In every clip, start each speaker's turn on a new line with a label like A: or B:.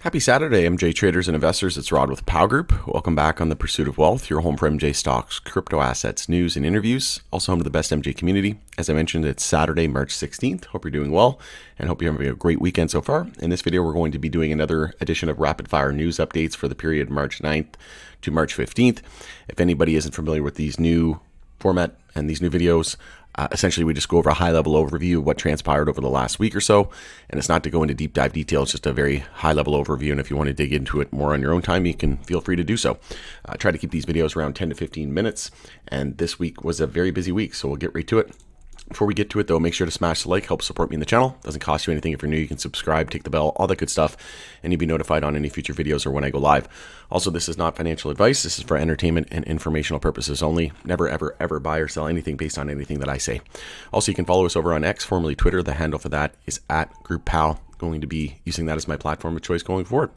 A: Happy Saturday, MJ traders and investors. It's Rod with Pow Group. Welcome back on The Pursuit of Wealth, your home for MJ stocks, crypto assets, news, and interviews. Also home to the best MJ community. As I mentioned, it's Saturday, March 16th. Hope you're doing well and hope you're having a great weekend so far. In this video, we're going to be doing another edition of Rapid Fire News Updates for the period March 9th to March 15th. If anybody isn't familiar with these new format and these new videos, essentially, we just go over a high-level overview of what transpired over the last week or so, and it's not to go into deep dive details, just a very high-level overview, and if you want to dig into it more on your own time, you can feel free to do so. Try to keep these videos around 10 to 15 minutes, and this week was a very busy week, so we'll get right to it. Before we get to it, though, make sure to smash the like, help support me in the channel. Doesn't cost you anything. If you're new, you can subscribe, tick the bell, all that good stuff, and you'll be notified on any future videos or when I go live. Also, this is not financial advice. This is for entertainment and informational purposes only. Never, ever, ever buy or sell anything based on anything that I say. Also, you can follow us over on X, formerly Twitter. The handle for that is @GroupPal. Going to be using that as my platform of choice going forward.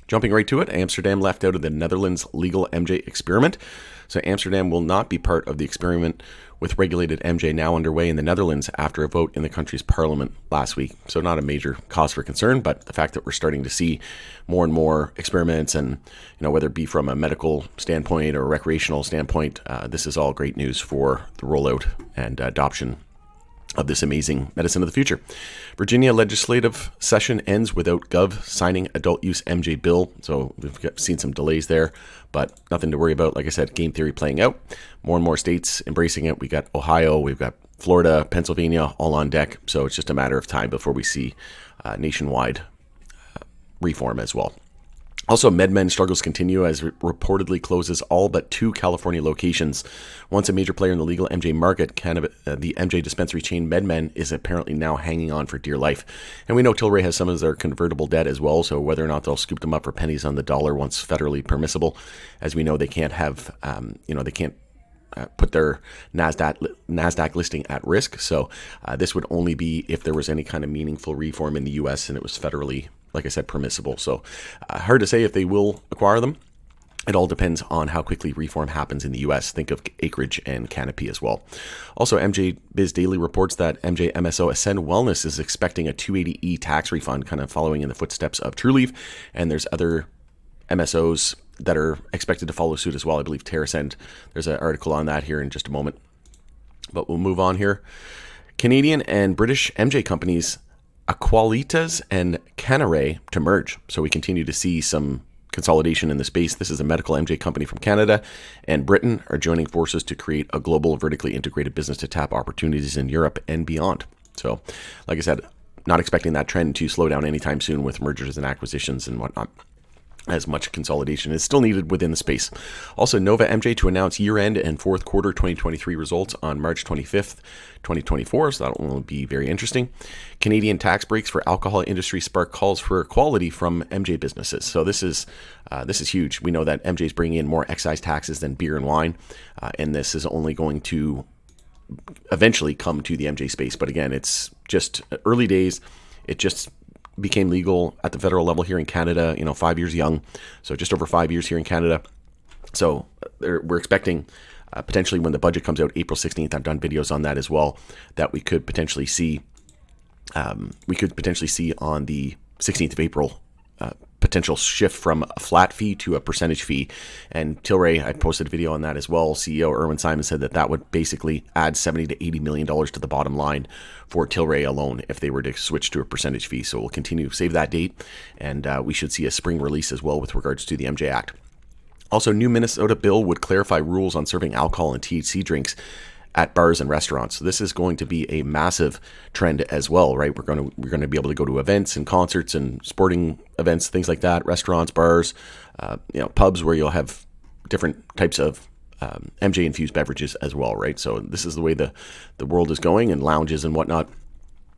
A: Jumping right to it, Amsterdam left out of the Netherlands legal MJ experiment. So Amsterdam will not be part of the experiment with regulated MJ now underway in the Netherlands after a vote in the country's parliament last week. So not a major cause for concern, but the fact that we're starting to see more and more experiments and, whether it be from a medical standpoint or recreational standpoint, this is all great news for the rollout and adoption of this amazing medicine of the future. Virginia legislative session ends without Gov signing adult use MJ bill. So we've seen some delays there, but nothing to worry about. Like I said, game theory playing out. More and more states embracing it. We got Ohio, we've got Florida, Pennsylvania, all on deck. So it's just a matter of time before we see nationwide reform as well. Also, MedMen struggles continue as it reportedly closes all but 2 California locations. Once a major player in the legal MJ market, the MJ dispensary chain MedMen is apparently now hanging on for dear life. And we know Tilray has some of their convertible debt as well, so whether or not they'll scoop them up for pennies on the dollar once federally permissible. As we know, they can't have, they can't put their NASDAQ listing at risk. So this would only be if there was any kind of meaningful reform in the U.S. and it was federally, like I said, permissible. So hard to say if they will acquire them. It all depends on how quickly reform happens in the U.S. Think of Acreage and Canopy as well. Also, MJ Biz Daily reports that MJ MSO Ascend Wellness is expecting a 280E tax refund, kind of following in the footsteps of Trulieve. And there's other MSOs that are expected to follow suit as well. I believe Terent. There's an article on that here in just a moment. But we'll move on here. Canadian and British MJ companies Aqualitas and Canare to merge. So we continue to see some consolidation in the space. This is a medical MJ company from Canada and Britain are joining forces to create a global vertically integrated business to tap opportunities in Europe and beyond. So, like I said, not expecting that trend to slow down anytime soon with mergers and acquisitions and whatnot, as much consolidation is still needed within the space. Also, Nova MJ to announce year-end and fourth quarter 2023 results on March 25th, 2024, so that will be very interesting. Canadian tax breaks for alcohol industry spark calls for equality from MJ businesses. So this is huge. We know that MJ is bringing in more excise taxes than beer and wine, and this is only going to eventually come to the MJ space. But again, it's just early days. It just became legal at the federal level here in Canada, 5 years young. So just over 5 years here in Canada. So we're expecting potentially when the budget comes out April 16th, I've done videos on that as well, that we could potentially see on the 16th of April, potential shift from a flat fee to a percentage fee. And Tilray, I posted a video on that as well. CEO Erwin Simon said that would basically add $70 to $80 million to the bottom line for Tilray alone if they were to switch to a percentage fee. So we'll continue to save that date, and we should see a spring release as well with regards to the MJ Act. Also, new Minnesota bill would clarify rules on serving alcohol and THC drinks at bars and restaurants. So this is going to be a massive trend as well, right? We're going to be able to go to events and concerts and sporting events, things like that, restaurants, bars, pubs where you'll have different types of MJ infused beverages as well, right? So this is the way the world is going, and lounges and whatnot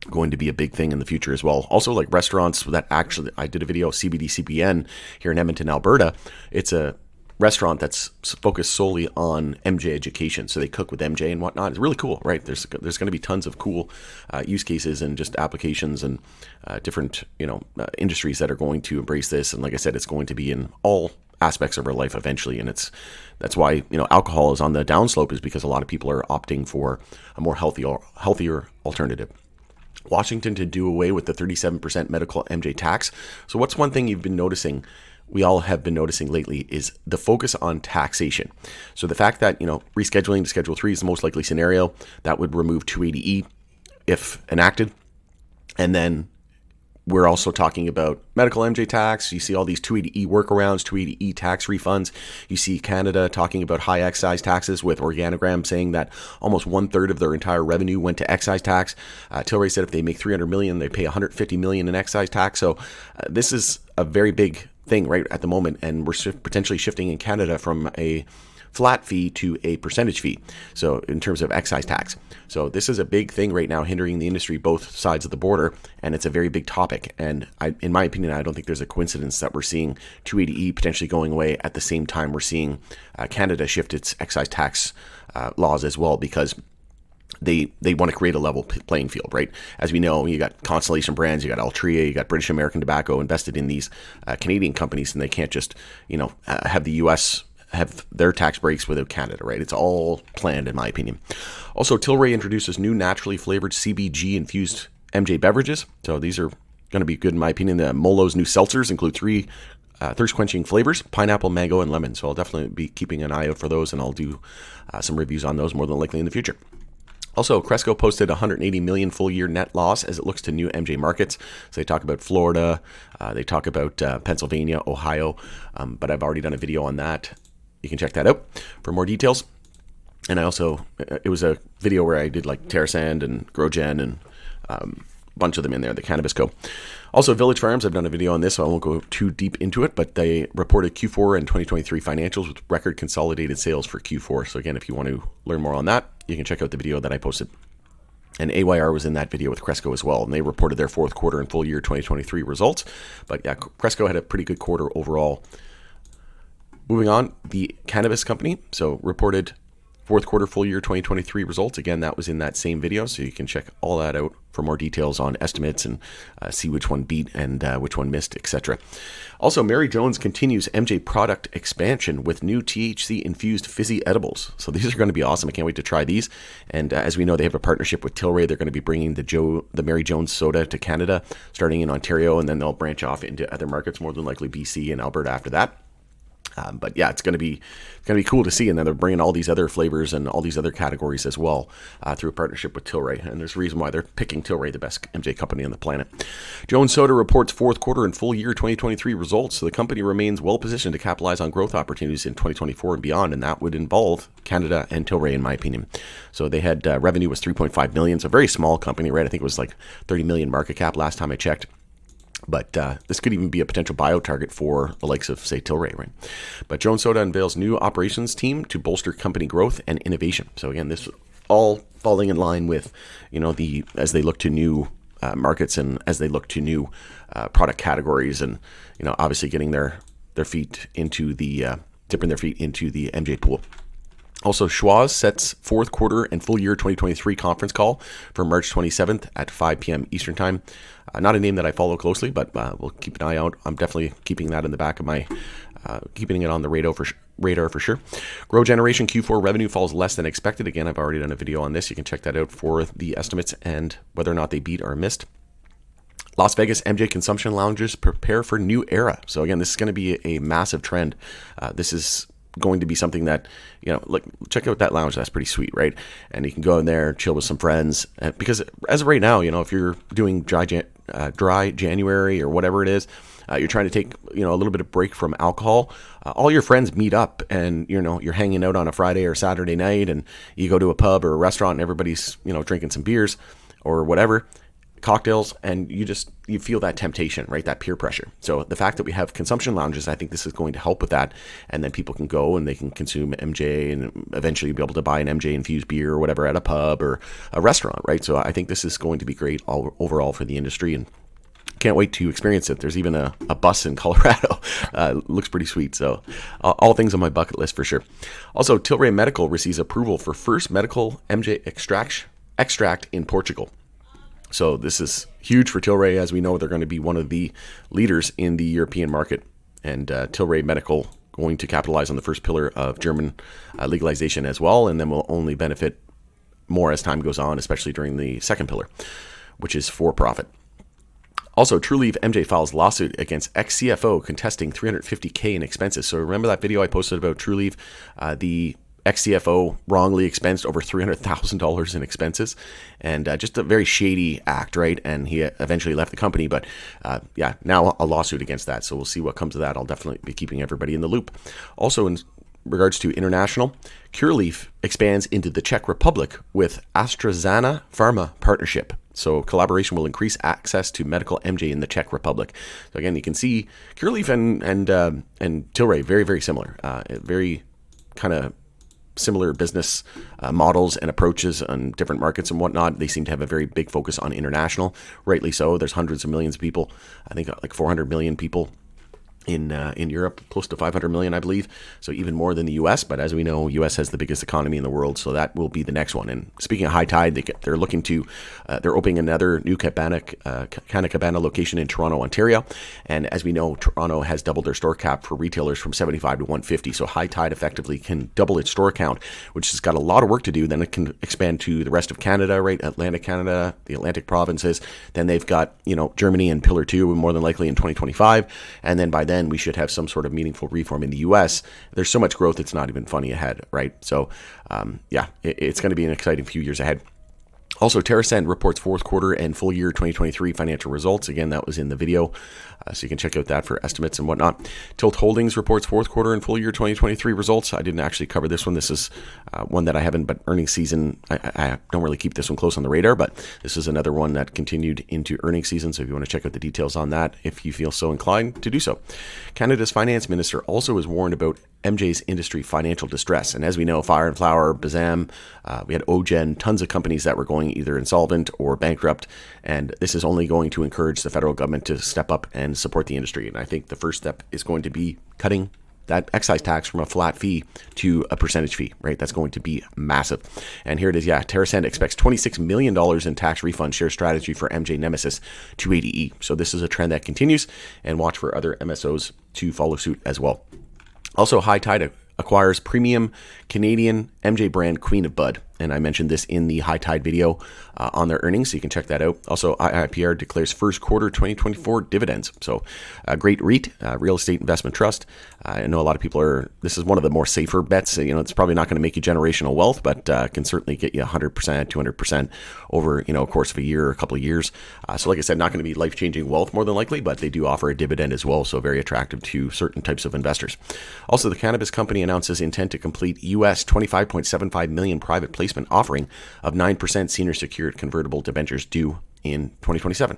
A: going to be a big thing in the future as well. Also, like restaurants that actually, I did a video, CBD CBN here in Edmonton, Alberta. It's a restaurant that's focused solely on MJ education. So they cook with MJ and whatnot. It's really cool, right? There's going to be tons of cool use cases and just applications and different, industries that are going to embrace this. And like I said, it's going to be in all aspects of our life eventually. And that's why, alcohol is on the downslope, is because a lot of people are opting for a more healthier alternative. Washington to do away with the 37% medical MJ tax. So what's one thing you've been noticing, we all have been noticing lately, is the focus on taxation. So the fact that, rescheduling to Schedule 3 is the most likely scenario. That would remove 280E if enacted. And then we're also talking about medical MJ tax. You see all these 280E workarounds, 280E tax refunds. You see Canada talking about high excise taxes, with Organogram saying that almost 1/3 of their entire revenue went to excise tax. Tilray said if they make $300 million, they pay $150 million in excise tax. So this is a very big thing right at the moment, and we're potentially shifting in Canada from a flat fee to a percentage fee, so in terms of excise tax. So this is a big thing right now, hindering the industry both sides of the border, and it's a very big topic. And in my opinion, I don't think there's a coincidence that we're seeing 280E potentially going away at the same time we're seeing Canada shift its excise tax laws as well, because they want to create a level playing field, right? As we know, you got Constellation Brands, you got Altria, you got British American Tobacco invested in these Canadian companies, and they can't just, have the U.S. have their tax breaks without Canada, right? It's all planned, in my opinion. Also, Tilray introduces new naturally flavored CBG infused MJ beverages. So these are going to be good, in my opinion. The Molo's new seltzers include 3 thirst-quenching flavors: pineapple, mango, and lemon. So I'll definitely be keeping an eye out for those, and I'll do some reviews on those more than likely in the future. Also, Cresco posted $180 million full-year net loss as it looks to new MJ markets. So they talk about Florida, they talk about Pennsylvania, Ohio, but I've already done a video on that. You can check that out for more details. And I also, it was a video where I did like Terent and GrowGen and a bunch of them in there, the Cannabis Co. Also, Village Farms, I've done a video on this, so I won't go too deep into it, but they reported Q4 and 2023 financials with record consolidated sales for Q4. So again, if you want to learn more on that, you can check out the video that I posted. And AYR was in that video with Cresco as well, and they reported their fourth quarter and full year 2023 results. But yeah, Cresco had a pretty good quarter overall. Moving on, the Cannabis company, so reported fourth quarter, full year 2023 results. Again, that was in that same video, so you can check all that out for more details on estimates and see which one beat and which one missed, etc. Also, Mary Jones continues MJ product expansion with new THC-infused fizzy edibles. So these are going to be awesome. I can't wait to try these. And as we know, they have a partnership with Tilray. They're going to be bringing the Mary Jones soda to Canada, starting in Ontario, and then they'll branch off into other markets, more than likely BC and Alberta after that. But yeah, it's going to be cool to see. And then they're bringing all these other flavors and all these other categories as well through a partnership with Tilray. And there's a reason why they're picking Tilray, the best MJ company on the planet. Jones Soda reports fourth quarter and full year 2023 results. So the company remains well positioned to capitalize on growth opportunities in 2024 and beyond. And that would involve Canada and Tilray, in my opinion. So they had revenue was $3.5 million. So a very small company, right? I think it was like 30 million market cap last time I checked. But this could even be a potential bio target for the likes of, say, Tilray, right? But Jones Soda unveils new operations team to bolster company growth and innovation. So again, this all falling in line with, as they look to new markets and as they look to new product categories, and obviously getting their feet into the dipping their feet into the MJ pool. Also, Schwazze sets fourth quarter and full year 2023 conference call for March 27th at 5 p.m. Eastern Time. Not a name that I follow closely, but we'll keep an eye out. I'm definitely keeping that in the back of my, keeping it on the radar for sure. Grow Generation Q4 revenue falls less than expected. Again, I've already done a video on this. You can check that out for the estimates and whether or not they beat or missed. Las Vegas MJ consumption lounges prepare for new era. So again, this is going to be a massive trend. This is going to be something that, look, check out that lounge. That's pretty sweet, right? And you can go in there, chill with some friends. Because as of right now, if you're doing dry January or whatever it is, you're trying to take, a little bit of break from alcohol. All your friends meet up and, you're hanging out on a Friday or Saturday night, and you go to a pub or a restaurant and everybody's, drinking some beers or whatever, cocktails, and you feel that temptation, right? That peer pressure. So the fact that we have consumption lounges, I think this is going to help with that. And then people can go and they can consume MJ and eventually be able to buy an MJ infused beer or whatever at a pub or a restaurant, right? So I think this is going to be great overall for the industry, and can't wait to experience it. There's even a bus in Colorado. Looks pretty sweet. So all things on my bucket list for sure. Also, Tilray Medical receives approval for first medical MJ extract in Portugal. So this is huge for Tilray. As we know, they're going to be one of the leaders in the European market, and Tilray Medical going to capitalize on the first pillar of German legalization as well, and then will only benefit more as time goes on, especially during the second pillar. which is for profit. Also, Trulieve MJ files lawsuit against ex-CFO contesting $350K in expenses. So remember that video I posted about Trulieve? The ex-CFO wrongly expensed over $300,000 in expenses, and just a very shady act, right? And he eventually left the company, but now a lawsuit against that. So we'll see what comes of that. I'll definitely be keeping everybody in the loop. Also, in regards to international, Curaleaf expands into the Czech Republic with AstraZeneca Pharma partnership. So collaboration will increase access to medical MJ in the Czech Republic. So again, you can see Curaleaf and Tilray very, very similar, very kind of similar business models and approaches on different markets and whatnot. They seem to have a very big focus on international, rightly so. There's hundreds of millions of people. I think like 400 million people in Europe, close to 500 million, I believe. So even more than the U.S. But as we know, U.S. has the biggest economy in the world, so that will be the next one. And speaking of Hightide, they're looking to they're opening another new Canna Cabana location in Toronto, Ontario. And as we know, Toronto has doubled their store cap for retailers from 75 to 150. So Hightide effectively can double its store count, which has got a lot of work to do. Then it can expand to the rest of Canada, right? Atlantic Canada, the Atlantic provinces. Then they've got Germany and Pillar 2, more than likely in 2025, and then by then we should have some sort of meaningful reform in the U.S. There's so much growth, it's not even funny ahead, right? So, it's going to be an exciting few years ahead. Also, Terent reports fourth quarter and full year 2023 financial results. Again, that was in the video, so you can check out that for estimates and whatnot. Tilt Holdings reports fourth quarter and full year 2023 results. I didn't actually cover this one. This is one that I haven't, but earnings season, I don't really keep this one close on the radar, but this is another one that continued into earnings season. So if you want to check out the details on that, if you feel so inclined to do so. Canada's finance minister also has warned about MJ's industry financial distress. And as we know, Fire and Flower, Bazam, we had Ogen, tons of companies that were going either insolvent or bankrupt. And this is only going to encourage the federal government to step up and support the industry. And I think the first step is going to be cutting that excise tax from a flat fee to a percentage fee, right? That's going to be massive. And here it is. Terent expects $26 million in tax refund share strategy for MJ Nemesis 280E. So this is a trend that continues, and watch for other MSOs to follow suit as well. Also, Hightide acquires premium Canadian MJ brand Queen of Bud. And I mentioned this in the Hightide video on their earnings, so you can check that out. Also, IIPR declares first quarter 2024 dividends. So a great REIT, real estate investment trust. I know a lot of people this is one of the more safer bets. It's probably not going to make you generational wealth, but can certainly get you 100%, 200% over, a course of a year or a couple of years. So like I said, not going to be life-changing wealth more than likely, but they do offer a dividend as well. So very attractive to certain types of investors. Also, the cannabis company announces intent to complete US $25.75 million private placement offering of 9% senior secured convertible debentures due in 2027.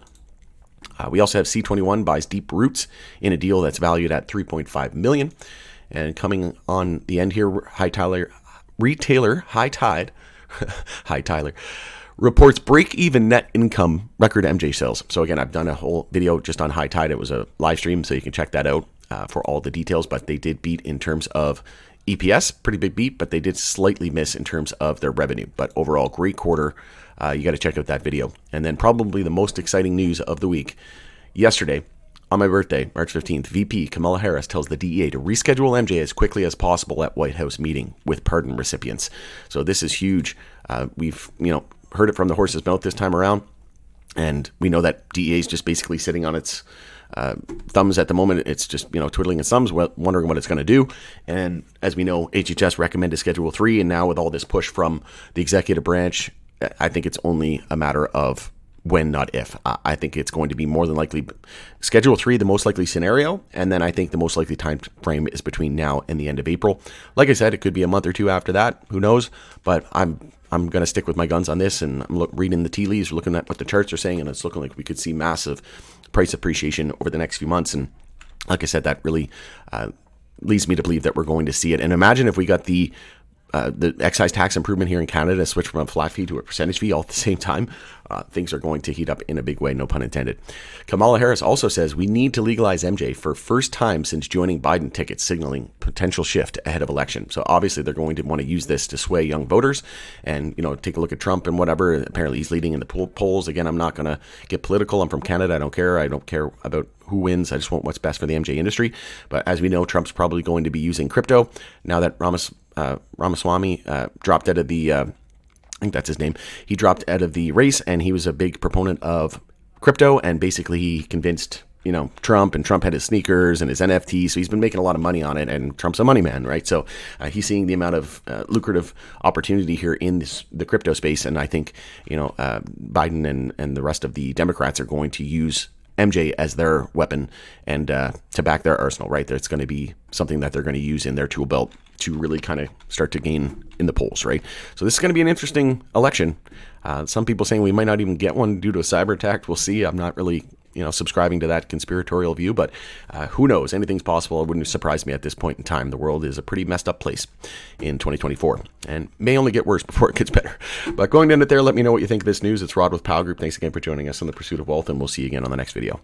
A: We also have C21 buys Deep Roots in a deal that's valued at $3.5 million. And coming on the end here, retailer Hightide reports break-even net income record MJ sales. So again, I've done a whole video just on Hightide. It was a live stream, so you can check that out for all the details. But they did beat in terms of EPS, pretty big beat, but they did slightly miss in terms of their revenue. But overall, great quarter. You got to check out that video. And then probably the most exciting news of the week. Yesterday, on my birthday, March 15th, VP Kamala Harris tells the DEA to reschedule MJ as quickly as possible at White House meeting with pardon recipients. So this is huge. We've heard it from the horse's mouth this time around. And we know that DEA is just basically sitting on its thumbs at the moment. It's just, twiddling its thumbs, wondering what it's going to do. And as we know, HHS recommended Schedule 3. And now with all this push from the executive branch, I think it's only a matter of when, not if. I think it's going to be more than likely Schedule 3, the most likely scenario. And then I think the most likely time frame is between now and the end of April. Like I said, it could be a month or two after that. Who knows? But I'm going to stick with my guns on this, and I'm reading the tea leaves, looking at what the charts are saying, and it's looking like we could see massive price appreciation over the next few months. And like I said, that really leads me to believe that we're going to see it. And imagine if we got the excise tax improvement here in Canada, switch from a flat fee to a percentage fee all at the same time. Things are going to heat up in a big way, no pun intended. Kamala Harris also says we need to legalize MJ for first time since joining Biden ticket, signaling potential shift ahead of election. So obviously they're going to want to use this to sway young voters and, take a look at Trump and whatever. Apparently he's leading in the polls. Again, I'm not going to get political. I'm from Canada. I don't care. I don't care about who wins. I just want what's best for the MJ industry. But as we know, Trump's probably going to be using crypto now that Ramaswamy dropped out of the think that's his name. He dropped out of the race, and he was a big proponent of crypto, and basically he convinced Trump, and Trump had his sneakers and his NFT, so he's been making a lot of money on it, and Trump's a money man, right? So he's seeing the amount of lucrative opportunity here in the crypto space, and I think Biden and the rest of the Democrats are going to use MJ as their weapon and to back their arsenal, right? It's going to be something that they're going to use in their tool belt to really kind of start to gain in the polls, right? So this is going to be an interesting election. Some people saying we might not even get one due to a cyber attack. We'll see. I'm not really subscribing to that conspiratorial view, but who knows? Anything's possible. It wouldn't surprise me at this point in time. The world is a pretty messed up place in 2024 and may only get worse before it gets better. But going to end it there, let me know what you think of this news. It's Rod with Powell Group. Thanks again for joining us on the Pursuit of Wealth, and we'll see you again on the next video.